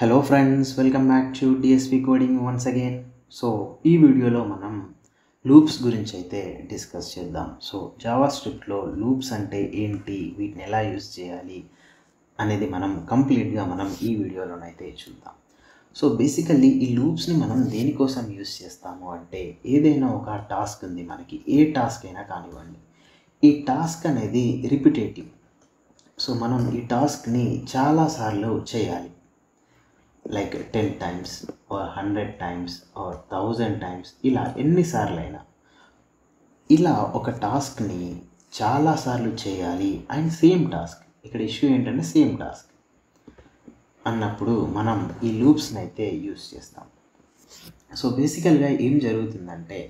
Hello friends, welcome back to DSP coding once again. So ఈ వీడియోలో మనం loops గురించి అయితే డిస్కస్ చేద్దాం. సో జావా స్క్రిప్ట్లో లూప్స్ అంటే ఏంటి, వీటిని ఎలా యూజ్ చేయాలి అనేది మనం కంప్లీట్గా ఈ వీడియోలోనైతే చూద్దాం. సో బేసికల్లీ ఈ లూప్స్ని మనం దేనికోసం యూజ్ చేస్తాము అంటే, ఏదైనా ఒక టాస్క్ ఉంది మనకి, ఏ టాస్క్ అయినా కానివ్వండి, ఈ టాస్క్ అనేది రిపిటేటివ్. సో మనం ఈ టాస్క్ని చాలాసార్లు చేయాలి, like 10 times or 100 times or 1000 times, ఇలా ఎన్నిసార్లైనా ఇలా ఒక టాస్క్ని చాలాసార్లు చేయాలి. అండ్ సేమ్ టాస్క్, ఇక్కడ ఇష్యూ ఏంటంటే సేమ్ టాస్క్ అన్నప్పుడు మనం ఈ లూప్స్ని అయితే యూస్ చేస్తాం. సో బేసికల్గా ఏం జరుగుతుందంటే,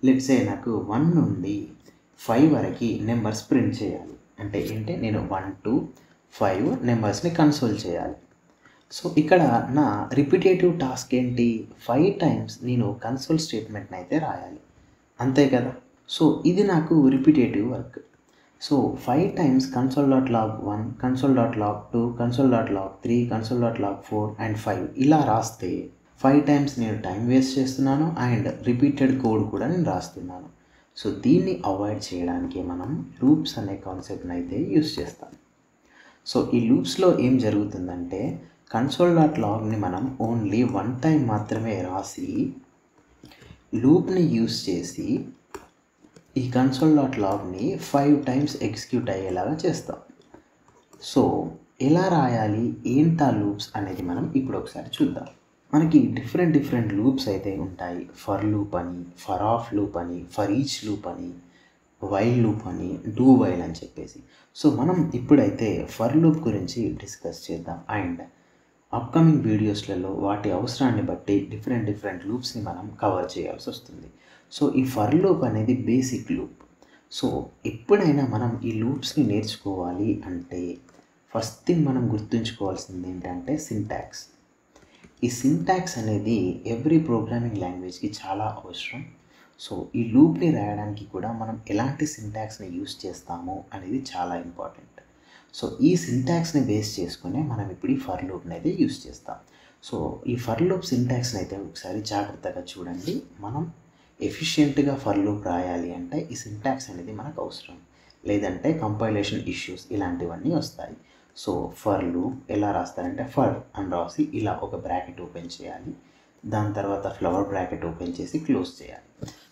లెట్స్ సే నాకు 1 నుండి 5 వరకు నెంబర్స్ ప్రింట్ చేయాలి. అంటే ఏంటి, నేను 1 to 5 నెంబర్స్ని కన్సోల్ చేయాలి. సో ఇక్కడ నా రిపిటేటివ్ టాస్క్ ఏంటి, 5 times నేను కన్సోల్ స్టేట్మెంట్ని అయితే రాయాలి, అంతే కదా. సో ఇది నాకు repetitive work. So 5 times console.log1, console.log2, console.log3, console.log4 and 5 ఇలా రాస్తే 5 times నేను టైం వేస్ట్ చేస్తున్నాను అండ్ రిపీటెడ్ కోడ్ కూడా నేను రాస్తున్నాను. సో దీన్ని అవాయిడ్ చేయడానికి మనం లూప్స్ అనే కాన్సెప్ట్ని అయితే యూస్ చేస్తాం. సో ఈ లూప్స్లో ఏం జరుగుతుందంటే, console.logని మనం ఓన్లీ 1 time మాత్రమే రాసి లూప్ని యూస్ చేసి ఈ console.logని 5 times ఎగ్జిక్యూట్ అయ్యేలాగా చేస్తాం. సో ఎలా రాయాలి, ఏంటా లూప్స్ అనేది మనం ఇప్పుడు ఒకసారి చూద్దాం. మనకి డిఫరెంట్ లూప్స్ అయితే ఉంటాయి. ఫర్ లూప్ అని, ఫర్ ఆఫ్ లూప్ అని, ఫర్ ఈచ్ లూప్ అని, వైల్ లూప్ అని, డూ వైల్ అని చెప్పేసి. సో మనం ఇప్పుడైతే ఫర్ లూప్ గురించి డిస్కస్ చేద్దాం. అండ్ అప్కమింగ్ వీడియోస్లలో వాటి అవసరాన్ని బట్టి డిఫరెంట్ లూప్స్ని మనం కవర్ చేయాల్సి వస్తుంది. సో ఈ ఫర్ లూప్ అనేది బేసిక్ లూప్. సో ఎప్పుడైనా మనం ఈ లూప్స్ని నేర్చుకోవాలి అంటే, ఫస్ట్ థింగ్ మనం గుర్తుంచుకోవాల్సింది ఏంటంటే సింటాక్స్. ఈ సింటాక్స్ అనేది ఎవ్రీ ప్రోగ్రామింగ్ లాంగ్వేజ్కి చాలా అవసరం. సో ఈ లూప్ని రాయడానికి కూడా మనం ఎలాంటి సింటాక్స్ని యూస్ చేస్తాము అనేది చాలా ఇంపార్టెంట్. సో ఈ సింటాక్స్ని బేస్ చేసుకునే మనం ఇప్పుడు ఈ ఫర్ లూప్ని అయితే యూస్ చేస్తాం. సో ఈ ఫర్ లూప్ సింటాక్స్ని అయితే ఒకసారి జాగ్రత్తగా చూడండి. మనం ఎఫిషియెంట్గా ఫర్ లూప్ రాయాలి అంటే ఈ సింటాక్స్ అనేది మనకు అవసరం, లేదంటే కంపైలేషన్ ఇష్యూస్ ఇలాంటివన్నీ వస్తాయి. సో ఫర్ లూప్ ఎలా రాస్తారంటే, ఫర్ అని రాసి ఇలా ఒక బ్రాకెట్ ఓపెన్ చేయాలి, దాని తర్వాత ఫ్లవర్ బ్రాకెట్ ఓపెన్ చేసి క్లోజ్ చేయాలి.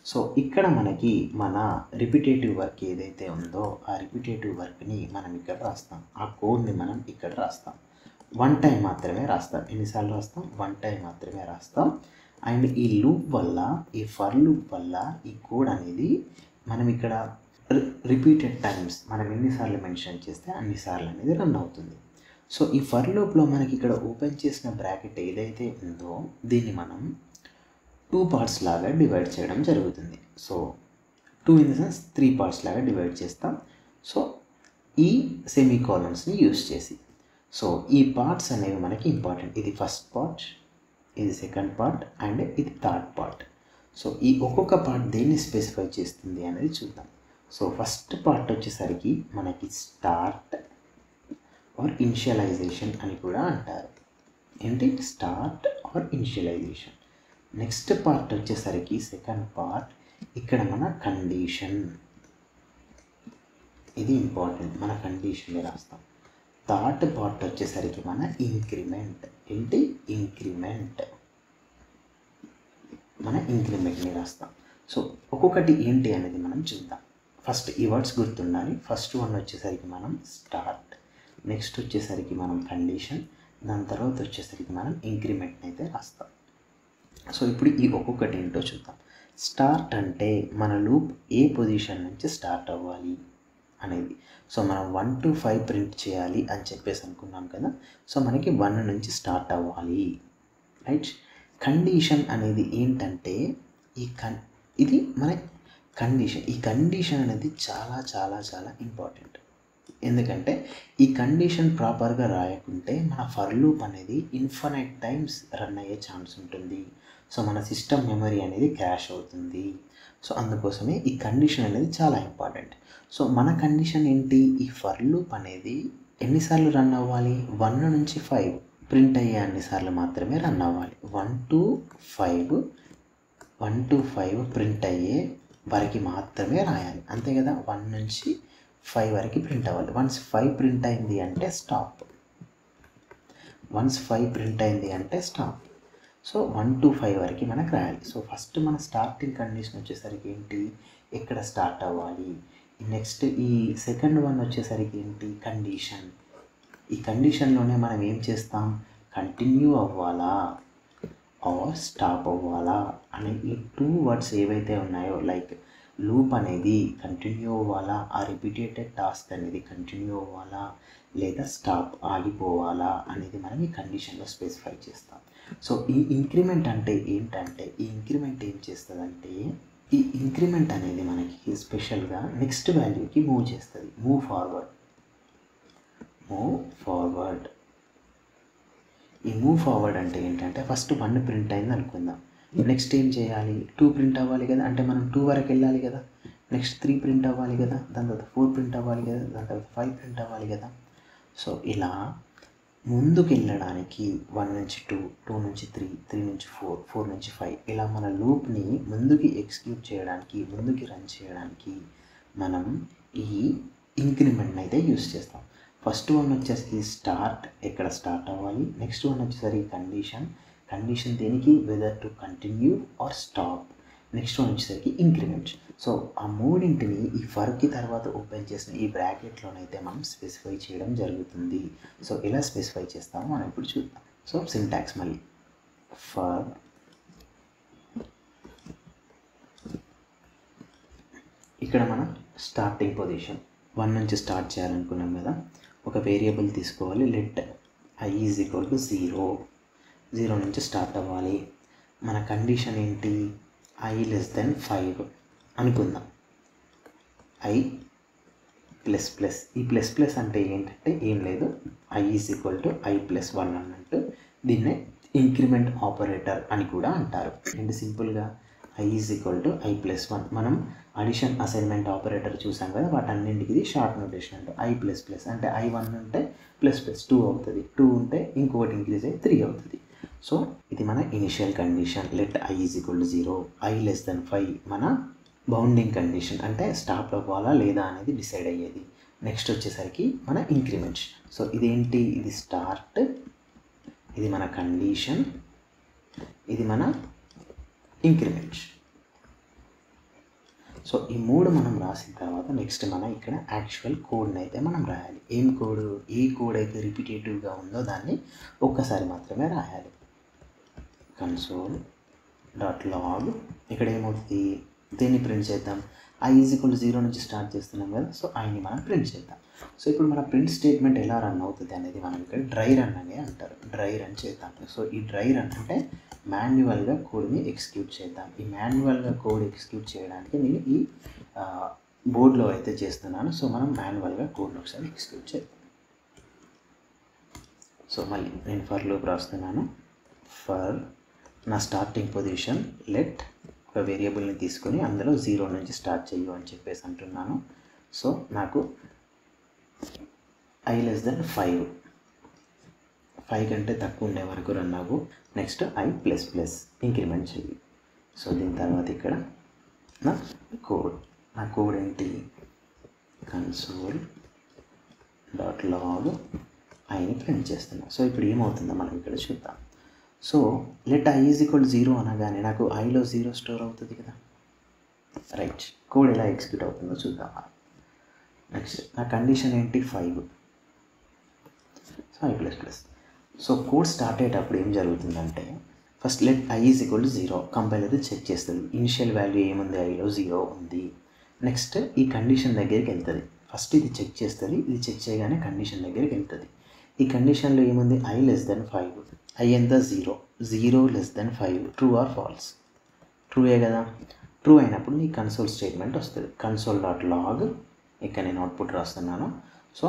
సో ఇక్కడ మనకి మన రిపిటేటివ్ వర్క్ ఏదైతే ఉందో ఆ రిపిటేటివ్ వర్క్ని మనం ఇక్కడ రాస్తాం, ఆ కోడ్ని మనం ఇక్కడ రాస్తాం. 1 time మాత్రమే రాస్తాం. ఎన్నిసార్లు రాస్తాం, 1 time మాత్రమే రాస్తాం. అండ్ ఈ లూప్ వల్ల, ఈ ఫర్ లూప్ వల్ల ఈ కోడ్ అనేది మనం ఇక్కడ రిపీటెడ్ టైమ్స్ మనం ఎన్నిసార్లు మెన్షన్ చేస్తే అన్నిసార్లు అనేది రన్ అవుతుంది. సో ఈ ఫర్ లూప్లో మనకి ఇక్కడ ఓపెన్ చేసిన బ్రాకెట్ ఏదైతే ఉందో దీన్ని మనం 2 parts లాగా డివైడ్ చేయడం జరుగుతుంది. So 2 in the sense 3 parts లాగా డివైడ్ చేస్తాం. సో ఈ సెమీకోలన్స్ని యూస్ చేసి, సో ఈ పార్ట్స్ అనేవి మనకి ఇంపార్టెంట్. ఇది ఫస్ట్ పార్ట్, ఇది సెకండ్ పార్ట్ అండ్ ఇది థర్డ్ పార్ట్. సో ఈ ఒక్కొక్క పార్ట్ దేన్ని స్పెసిఫై చేస్తుంది అనేది చూద్దాం. సో ఫస్ట్ పార్ట్ వచ్చేసరికి మనకి స్టార్ట్ ఆర్ ఇనిషియలైజేషన్ అని కూడా అంటారు. ఏంటి, start or initialization. Next part వచ్చేసరికి సెకండ్ పార్ట్, ఇక్కడ మన కండిషన్, ఇది ఇంపార్టెంట్, మన కండిషన్ని రాస్తాం. థర్డ్ పార్ట్ వచ్చేసరికి మన ఇంక్రిమెంట్. ఏంటి, ఇంక్రిమెంట్, మన ఇంక్రిమెంట్ని రాస్తాం. సో ఒక్కొక్కటి ఏంటి అనేది మనం చూద్దాం. ఫస్ట్ ఈ వర్డ్స్ గుర్తుండాలి. ఫస్ట్ వన్ వచ్చేసరికి మనం స్టార్ట్, నెక్స్ట్ వచ్చేసరికి మనం కండిషన్, దాని తర్వాత వచ్చేసరికి మనం ఇంక్రిమెంట్ని అయితే రాస్తాం. సో ఇప్పుడు ఈ ఒక్కొక్కటి ఏంటో చూద్దాం. స్టార్ట్ అంటే మన లూప్ ఏ పొజిషన్ నుంచి స్టార్ట్ అవ్వాలి అనేది. సో మనం 1 to 5 ప్రింట్ చేయాలి అని చెప్పేసి అనుకున్నాం కదా. సో మనకి 1 నుంచి స్టార్ట్ అవ్వాలి, రైట్. కండిషన్ అనేది ఏంటంటే ఇది మన కండిషన్. ఈ కండిషన్ అనేది చాలా ఇంపార్టెంట్. ఎందుకంటే ఈ కండిషన్ ప్రాపర్గా రాయకుంటే మన ఫర్ లూప్ అనేది ఇన్ఫినైట్ టైమ్స్ రన్ అయ్యే ఛాన్స్ ఉంటుంది. సో మన సిస్టమ్ మెమరీ అనేది క్రాష్ అవుతుంది. సో అందుకోసమే ఈ కండిషన్ అనేది చాలా ఇంపార్టెంట్. సో మన కండిషన్ ఏంటి, ఈ ఫర్ లూప్ అనేది ఎన్నిసార్లు రన్ అవ్వాలి, 1 నుంచి 5 ప్రింట్ అయ్యే అన్నిసార్లు మాత్రమే రన్ అవ్వాలి. 1 to 5 ప్రింట్ అయ్యే వరకు మాత్రమే రాయాలి, అంతే కదా. 1 నుంచి 5 వరకు ప్రింట్ అవ్వాలి. వన్స్ 5 ప్రింట్ అయింది అంటే స్టాప్. సో 1 to 5 వరకు మనకు రాయాలి. సో ఫస్ట్ మన స్టార్టింగ్ కండిషన్ వచ్చేసరికి ఏంటి, ఎక్కడ స్టార్ట్ అవ్వాలి. నెక్స్ట్ ఈ సెకండ్ వన్ వచ్చేసరికి ఏంటి, కండిషన్. ఈ కండిషన్లోనే మనం ఏం చేస్తాం, కంటిన్యూ అవ్వాలా ఆర్ స్టాప్ అవ్వాలా అనే ఈ 2 వర్డ్స్ ఏవైతే ఉన్నాయో, లైక్ లూప్ అనేది కంటిన్యూ అవ్వాలా, ఆ రిపీటెడ్ టాస్క్ అనేది కంటిన్యూ అవ్వాలా లేదా స్టాప్ ఆగిపోవాలా అనేది మనం ఈ కండిషన్లో స్పెసిఫై చేస్తాం. సో ఈ ఇంక్రిమెంట్ అంటే ఏంటంటే, ఈ ఇంక్రిమెంట్ ఏం చేస్తుందంటే, ఈ ఇంక్రిమెంట్ అనేది మనకి స్పెషల్గా నెక్స్ట్ వాల్యూకి మూవ్ చేస్తుంది. Move forward. ఈ మూవ్ ఫార్వర్డ్ అంటే ఏంటంటే, ఫస్ట్ 1 ప్రింట్ అయింది అనుకుందాం, నెక్స్ట్ ఏం చేయాలి, 2 ప్రింట్ అవ్వాలి కదా, అంటే మనం 2 వరకు వెళ్ళాలి కదా. నెక్స్ట్ 3 ప్రింట్ అవ్వాలి కదా, దాని తర్వాత 4 ప్రింట్ అవ్వాలి కదా, దాని తర్వాత 5 ప్రింట్ అవ్వాలి కదా. సో ఇలా ముందుకు వెళ్ళడానికి 1 నుంచి 2, 2 నుంచి 3, 3 నుంచి 4, 4 నుంచి 5 ఇలా మన లూప్ని ముందుకి ఎగ్జిక్యూట్ చేయడానికి, ముందుకి రన్ చేయడానికి మనం ఈ ఇంక్రిమెంట్ని అయితే యూస్ చేస్తాం. ఫస్ట్ వన్ వచ్చేసరికి స్టార్ట్, ఎక్కడ స్టార్ట్ అవ్వాలి. నెక్స్ట్ వన్ వచ్చేసరికి కండిషన్ దేనికి, whether to continue are stop. Next one వచ్చేసరికి ఇంక్రిమెంట్. సో ఆ మూడింటిని ఈ ఫర్కి తర్వాత ఓపెన్ చేసిన ఈ బ్రాకెట్లోనైతే మనం స్పెసిఫై చేయడం జరుగుతుంది. సో ఎలా స్పెసిఫై చేస్తామో మనం ఇప్పుడు చూద్దాం. సో సింటాక్స్ మళ్ళీ ఫర్ ఇక్కడ మనం స్టార్టింగ్ పొజిషన్ 1 నుంచి స్టార్ట్ చేయాలనుకున్నాం కదా, ఒక వేరియబుల్ తీసుకోవాలి. Let i is equal to 0 నుంచి స్టార్ట్ అవ్వాలి. మన కండిషన్ ఏంటి, i లెస్ దెన్ 5 అనుకుందాం. i ప్లస్ ప్లస్, ఈ ప్లస్ ప్లస్ అంటే ఏంటంటే ఏం లేదు, i is equal to i plus 1 అన్నట్టు. దీన్నే ఇంక్రిమెంట్ ఆపరేటర్ అని కూడా అంటారు. అంటే సింపుల్గా i is equal to i plus 1. మనం అడిషన్ అసైన్మెంట్ ఆపరేటర్ చూసాం కదా, వాటన్నింటికి ఇది షార్ట్ నోటేషన్. అంటే i ప్లస్ ప్లస్ అంటే i1 ఉంటే ప్లస్ ప్లస్ 2 అవుతుంది, 2 ఉంటే ఇంకొకటి ఇంక్రీజ్ అయ్యి 3 అవుతుంది. సో ఇది మన initial condition, let i is equal to 0, i less than 5 మన బౌండింగ్ కండిషన్, అంటే స్టాప్ అవ్వాలా లేదా అనేది డిసైడ్ అయ్యేది. నెక్స్ట్ వచ్చేసరికి మన ఇంక్రిమెంట్స్. సో ఇదేంటి, ఇది స్టార్ట్, ఇది మన కండిషన్, ఇది మన ఇంక్రిమెంట్స్. సో ఈ 3 మనం రాసిన తర్వాత నెక్స్ట్ మనం ఇక్కడ యాక్చువల్ కోడ్ని అయితే మనం రాయాలి. ఏం కోడ్, ఏ కోడ్ అయితే రిపిటేటివ్గా ఉందో దాన్ని ఒక్కసారి మాత్రమే రాయాలి. console.log ఇక్కడ ఏమవుతుంది, దీన్ని ప్రింట్ చేద్దాం. i ఈజ్ ఈక్వల్ 0 నుంచి స్టార్ట్ చేస్తున్నాం కదా, సో iని మనం ప్రింట్ చేద్దాం. సో ఇప్పుడు మన ప్రింట్ స్టేట్మెంట్ ఎలా రన్ అవుతుంది అనేది మనం ఇక్కడ డ్రై రన్ అనే అంటారు. డ్రై రన్ చేద్దాం. సో ఈ డ్రై రన్ అంటే మాన్యువల్గా కోడ్ని ఎగ్జిక్యూట్ చేద్దాం. ఈ మాన్యువల్గా కోడ్ ఎగ్జిక్యూట్ చేయడానికి నేను ఈ బోర్డ్లో అయితే చేస్తున్నాను. సో మనం మాన్యువల్గా కోడ్ని ఒకసారి ఎగ్జిక్యూట్ చేద్దాం. సో మళ్ళీ నేను ఫర్ లూప్ రాస్తున్నాను. ఫర్ నా స్టార్టింగ్ పొజిషన్ లెట్ ఒక వేరియబుల్ని తీసుకొని అందులో 0 నుంచి స్టార్ట్ చెయ్యు అని చెప్పేసి అంటున్నాను. సో నాకు i లెస్ దెన్ 5 కంటే తక్కువ ఉండే వరకు రన్ అవ్వు. Next i plus plus increment చెయ్యి. సో దీని తర్వాత ఇక్కడ నా కోడ్ ఏంటి, console.log iని ప్రింట్ చేస్తున్నా. సో ఇప్పుడు ఏమవుతుందో మనం ఇక్కడ చూద్దాం. So let i is equal 0 అనగానే నాకు iలో 0 స్టోర్ అవుతుంది కదా, రైట్. కోడ్ ఎలా ఎగ్జిక్యూట్ అవుతుందో చూద్దాం. నెక్స్ట్ నా కండిషన్ ఏంటి, 5. So i plus plus. So code start అయ్యేటప్పుడు ఏం జరుగుతుందంటే, first let i is equal to 0 compiler check చేస్తుంది. ఇనిషియల్ వాల్యూ ఏముంది, iలో 0 ఉంది. నెక్స్ట్ ఈ కండిషన్ దగ్గరికి వెళ్తుంది. ఫస్ట్ ఇది చెక్ చేస్తుంది. ఇది చెక్ చేయగానే కండిషన్ దగ్గరికి వెళ్తుంది. ఈ కండిషన్లో ఏముంది, i లెస్ దెన్ 5. i ఎంత, 0 less than 5 true or false, ట్రూయే కదా. ట్రూ అయినప్పుడు నీ కన్సోల్ స్టేట్మెంట్ వస్తుంది. console.log ఇక్కడ నేను అవుట్పుట్ రాస్తున్నాను. సో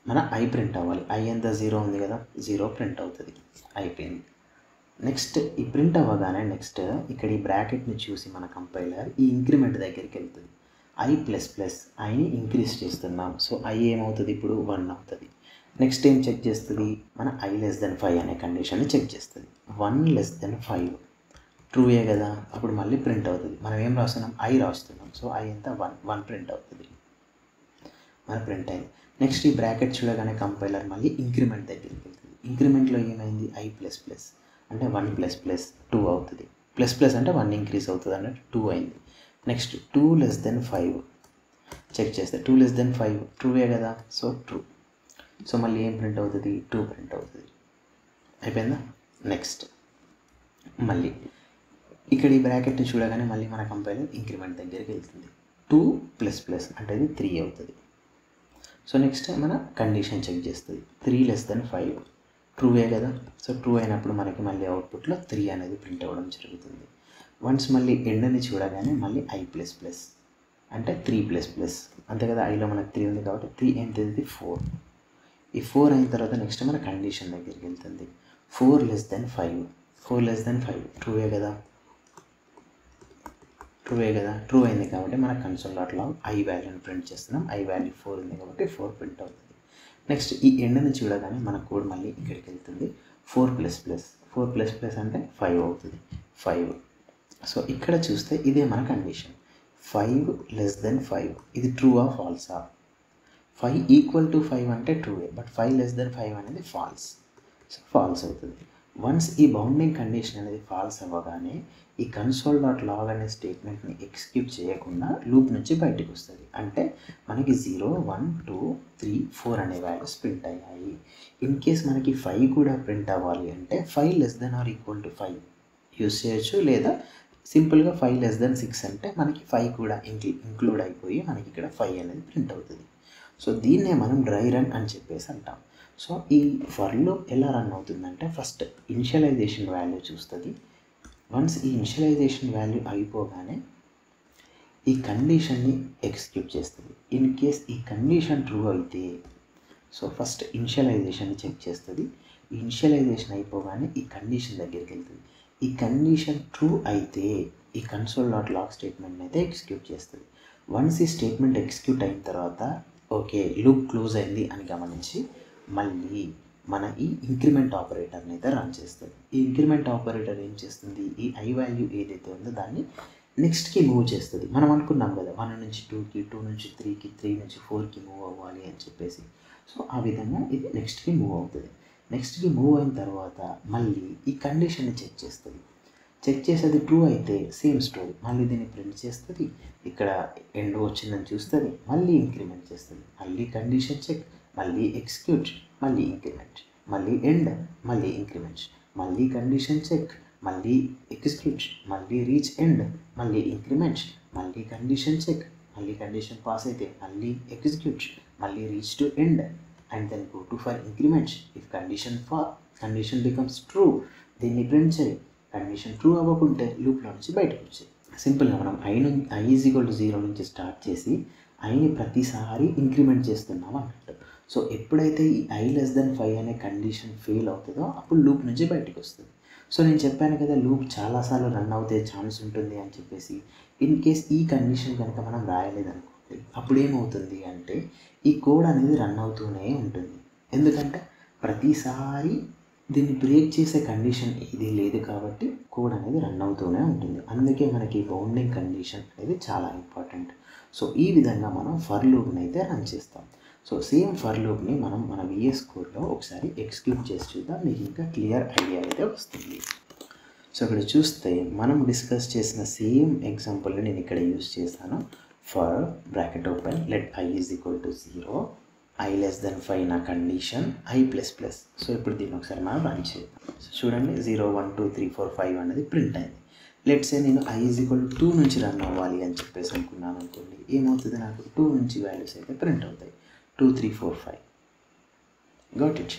మన i ప్రింట్ అవ్వాలి. i ఎంత, 0 ఉంది కదా, 0 ప్రింట్ అవుతుంది, అయిపోయింది. నెక్స్ట్ ఈ ప్రింట్ అవ్వగానే నెక్స్ట్ ఇక్కడ ఈ బ్రాకెట్ని చూసి మన కంపైలర్ ఈ ఇంక్రిమెంట్ దగ్గరికి వెళ్తుంది. i ప్లస్ ప్లస్, iని ఇంక్రీజ్ చేస్తున్నాం. సో i ఏమవుతుంది ఇప్పుడు, 1 అవుతుంది. నెక్స్ట్ ఏం చెక్ చేస్తుంది, మన i less than 5 అనే కండిషన్ని చెక్ చేస్తుంది. 1 less than 5 ట్రూయే కదా, అప్పుడు మళ్ళీ ప్రింట్ అవుతుంది. మనం ఏం రాస్తున్నాం, i రాస్తున్నాం. సో i ఎంత 1 ప్రింట్ అవుతుంది, మన ప్రింట్ అయింది. నెక్స్ట్ ఈ బ్రాకెట్ చూడగానే కంపైలర్ మళ్ళీ ఇంక్రిమెంట్ దగ్గరికి వెళ్తుంది. ఇంక్రిమెంట్లో ఏమైంది, i ప్లస్ ప్లస్ అంటే 1 ప్లస్ ప్లస్ 2 అవుతుంది. ప్లస్ ప్లస్ అంటే 1 ఇంక్రీజ్ అవుతుంది అన్నట్టు 2 అయింది. నెక్స్ట్ 2 less than 5 చెక్ చేస్తే 2 less than 5 ట్రూయే కదా, సో ట్రూ. సో మళ్ళీ ఏం ప్రింట్ అవుతుంది, 2 ప్రింట్ అవుతుంది. అయిపోయిందా. నెక్స్ట్ మళ్ళీ ఇక్కడ ఈ బ్రాకెట్ని చూడగానే మళ్ళీ మన కంపైలర్ ఇంక్రిమెంట్ దగ్గరికి వెళ్తుంది. 2 ప్లస్ ప్లస్ అంటే అది 3 అవుతుంది. సో నెక్స్ట్ మన కండిషన్ చెక్ చేస్తుంది. 3 less than 5 ట్రూయే కదా, సో ట్రూ అయినప్పుడు మనకి మళ్ళీ అవుట్పుట్లో 3 అనేది ప్రింట్ అవ్వడం జరుగుతుంది. వన్స్ మళ్ళీ ఎండ్ని చూడగానే మళ్ళీ i ప్లస్ ప్లస్ అంటే 3 ప్లస్ ప్లస్ అంతే కదా, ఐలో మనకు 3 ఉంది కాబట్టి 3 ఏం తెలియదు 4. ఈ 4 అయిన తర్వాత నెక్స్ట్ మన కండిషన్ దగ్గరికి వెళ్తుంది. 4 less than 5 4 less than 5 ట్రూయే కదా, ట్రూ అయింది కాబట్టి మన కన్సోల్ డాట్లో i వాల్యూని ప్రింట్ చేస్తున్నాం. i వాల్యూ 4 ఉంది కాబట్టి 4 ప్రింట్ అవుతుంది. నెక్స్ట్ ఈ ఎండ్ని చూడగానే మన కోడ్ మళ్ళీ ఇక్కడికి వెళ్తుంది. 4 ప్లస్ ప్లస్ అంటే 5 అవుతుంది, 5. సో ఇక్కడ చూస్తే ఇదే మన కండిషన్. 5 less than 5 ఇది ట్రూవా ఫాల్సా, 5 ఈక్వల్ టు 5 అంటే ట్రూయే, బట్ 5 less than 5 అనేది ఫాల్స్, సో ఫాల్స్ అవుతుంది. వన్స్ ఈ బౌండింగ్ కండిషన్ అనేది ఫాల్స్ అవ్వగానే ఈ కన్సోల్ డాట్ లాగ్ అనే స్టేట్మెంట్ని ఎగ్జిక్యూట్ చేయకుండా లూప్ నుంచి బయటకు వస్తుంది. అంటే మనకి 0 1 2 3 4 అనే వాల్యూస్ ప్రింట్ అయ్యాయి. ఇన్ కేస్ మనకి 5 కూడా ప్రింట్ అవ్వాలి అంటే 5 less than or equal to 5 use చేయొచ్చు, లేదా సింపుల్గా 5 less than 6 అంటే మనకి 5 కూడా ఇంక్లూడ్ అయిపోయి మనకి ఇక్కడ 5 అనేది ప్రింట్ అవుతుంది. సో దీన్నే మనం డ్రై రన్ అని చెప్పేసి అంటాం. సో ఈ ఫర్ లూప్ ఎలా రన్ అవుతుందంటే ఫస్ట్ ఇనిషియలైజేషన్ వాల్యూ చూస్తుంది. వన్స్ ఈ ఇనిషియలైజేషన్ వాల్యూ అయిపోగానే ఈ కండిషన్ని ఎగ్జిక్యూట్ చేస్తుంది. ఇన్ కేస్ ఈ కండిషన్ ట్రూ అయితే సో ఫస్ట్ ఇనిషియలైజేషన్ చెక్ చేస్తుంది. ఈ ఇనిషియలైజేషన్ అయిపోగానే ఈ కండిషన్ దగ్గరికి వెళ్తుంది. ఈ కండిషన్ ట్రూ అయితే ఈ కన్సోల్ డాట్ లాగ్ స్టేట్మెంట్ని అయితే ఎగ్జిక్యూట్ చేస్తుంది. వన్స్ ఈ స్టేట్మెంట్ ఎగ్జిక్యూట్ అయిన తర్వాత ఓకే లూప్ క్లోజ్ అయింది అని గమనించి మళ్ళీ మన ఈ ఇంక్రిమెంట్ ఆపరేటర్ని అయితే రన్ చేస్తుంది. ఈ ఇంక్రిమెంట్ ఆపరేటర్ ఏం చేస్తుంది, ఈ i వాల్యూ ఏదైతే ఉందో దాన్ని నెక్స్ట్కి మూవ్ చేస్తుంది. మనం అనుకున్నాం కదా 1 నుంచి 2కి, 2 నుంచి 3కి, 3 నుంచి 4కి మూవ్ అవ్వాలి అని చెప్పేసి. సో ఆ విధంగా ఇది నెక్స్ట్కి మూవ్ అవుతుంది. నెక్స్ట్కి మూవ్ అయిన తర్వాత మళ్ళీ ఈ కండిషన్ని చెక్ చేస్తుంది. చెక్ చేసేది ట్రూ అయితే సేమ్ స్టోరీ, మళ్ళీ దీన్ని ప్రింట్ చేస్తుంది. ఇక్కడ ఎండ్ వచ్చిందని చూస్తుంది, మళ్ళీ ఇంక్రిమెంట్ చేస్తుంది, మళ్ళీ కండిషన్ చెక్, మళ్ళీ ఎగ్జిక్యూట్, మళ్ళీ ఇంక్రిమెంట్, మళ్ళీ ఎండ్, మళ్ళీ ఇంక్రిమెంట్, మళ్ళీ కండిషన్ చెక్, మళ్ళీ ఎగ్జిక్యూట్, మళ్ళీ రీచ్ ఎండ్, మళ్ళీ ఇంక్రిమెంట్, మళ్ళీ కండిషన్ చెక్, మళ్ళీ కండిషన్ పాస్ అయితే మళ్ళీ ఎగ్జిక్యూట్, మళ్ళీ reach to end and then go to for increment. If condition becomes true దీన్ని ప్రింట్ చేయి, కండిషన్ ట్రూ అవ్వకుంటే లూప్లో నుంచి బయటకు వచ్చాయి. సింపుల్గా మనం i ఈజ్ ఈక్వల్ టు 0 నుంచి స్టార్ట్ చేసి ఐని ప్రతిసారి ఇంక్రిమెంట్ చేస్తున్నాం అన్నట్టు. సో ఎప్పుడైతే ఈ i less than 5 అనే కండిషన్ ఫెయిల్ అవుతుందో అప్పుడు లూప్ నుంచి బయటకు వస్తుంది. సో నేను చెప్పాను కదా లూప్ చాలాసార్లు రన్ అవుతే ఛాన్స్ ఉంటుంది అని చెప్పేసి. ఇన్ కేస్ ఈ కండిషన్ కనుక మనం రాయలేదనుకోండి అప్పుడు ఏమవుతుంది అంటే ఈ కోడ్ అనేది రన్ అవుతూనే ఉంటుంది. ఎందుకంటే ప్రతిసారి దీన్ని బ్రేక్ చేసే కండిషన్ ఇది లేదు కాబట్టి కోడ్ అనేది రన్ అవుతూనే ఉంటుంది. అందుకే మనకి బౌండింగ్ కండిషన్ అనేది చాలా ఇంపార్టెంట్. సో ఈ విధంగా మనం ఫర్ లూప్ని అయితే రన్ చేస్తాం. సో సేమ్ ఫర్ లూప్ని మనం మన VS కోడ్లో ఒకసారి ఎగ్జిక్యూట్ చేసి చూద్దాం, మీకు ఇంకా క్లియర్ ఐడియా అయితే వస్తుంది. సో ఇక్కడ చూస్తే మనం డిస్కస్ చేసిన సేమ్ ఎగ్జాంపుల్ని నేను ఇక్కడ యూజ్ చేశాను. For bracket open let i is equal to 0, i less than 5 నా condition i plus plus. So ఇప్పుడు దీన్ని ఒకసారి మనం రన్ చేద్దాం. సో చూడండి 0 1 2 3 4 5 అనేది ప్రింట్ అయింది. లెట్స్ ఏ నేను i ఈజ్ ఈక్వల్ టు 2 నుంచి రన్ అవ్వాలి అని చెప్పేసి అనుకున్నాను అనుకోండి, ఏమవుతుంది నాకు 2 నుంచి వాల్యూస్ అయితే ప్రింట్ అవుతాయి. 2 3 4 5 got it.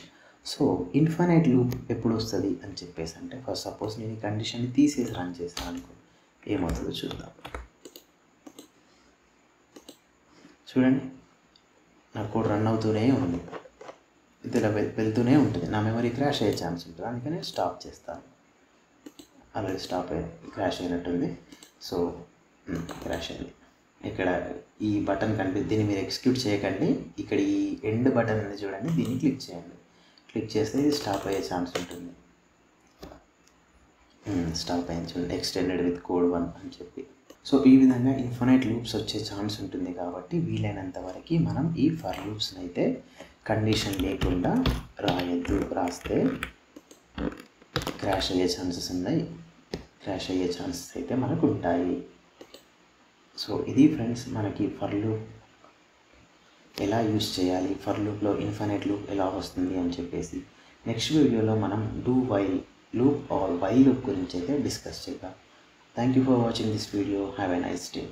So infinite loop ఎప్పుడు వస్తుంది అని చెప్పేసి అంటే ఫస్ట్ సపోజ్ నేను ఈ కండిషన్ని తీసేసి రన్ చేస్తాను అనుకోండి, ఏమవుతుందో చూద్దాం. చూడండి నా కోడ్ రన్ అవుతూనే ఉంది, ఇది ఇలా వెళ్తూనే ఉంటుంది, నా మెమరీ క్రాష్ అయ్యే ఛాన్స్ ఉంటుంది, అందుకని స్టాప్ చేస్తాను. ఆల్రెడీ స్టాప్ అయ్యి క్రాష్ అయినట్టుంది. సో క్రాష్ అయింది. ఇక్కడ ఈ బటన్ కనిపి దీన్ని మీరు ఎగ్జిక్యూట్ చేయకండి. ఇక్కడ ఈ ఎండ్ బటన్ ఉంది చూడండి, దీన్ని క్లిక్ చేయండి. క్లిక్ చేస్తే ఇది స్టాప్ అయ్యే ఛాన్స్ ఉంటుంది. స్టాప్ అయ్యింది చూడండి, ఎక్స్టెండెడ్ విత్ కోడ్ 1 అని చెప్పి. సో ఈ విధంగా ఇన్ఫినైట్ లూప్స్ వచ్చే ఛాన్స్ ఉంటుంది కాబట్టి వీలైనంత వరకు మనం ఈ ఫర్ లూప్స్ని అయితే కండిషన్ లేకుండా రాయొద్దు. రాస్తే క్రాష్ అయ్యే ఛాన్సెస్ ఉన్నాయి, క్రాష్ అయ్యే ఛాన్సెస్ అయితే మనకు ఉంటాయి. సో ఇది ఫ్రెండ్స్ మనకి ఫర్ లూప్ ఎలా యూస్ చేయాలి, ఫర్ లూప్లో ఇన్ఫినైట్ లూప్ ఎలా వస్తుంది అని చెప్పేసి నెక్స్ట్ వీడియోలో మనం do while loop or while loop గురించి అయితే డిస్కస్ చేద్దాం. Thank you for watching this video. Have a nice day.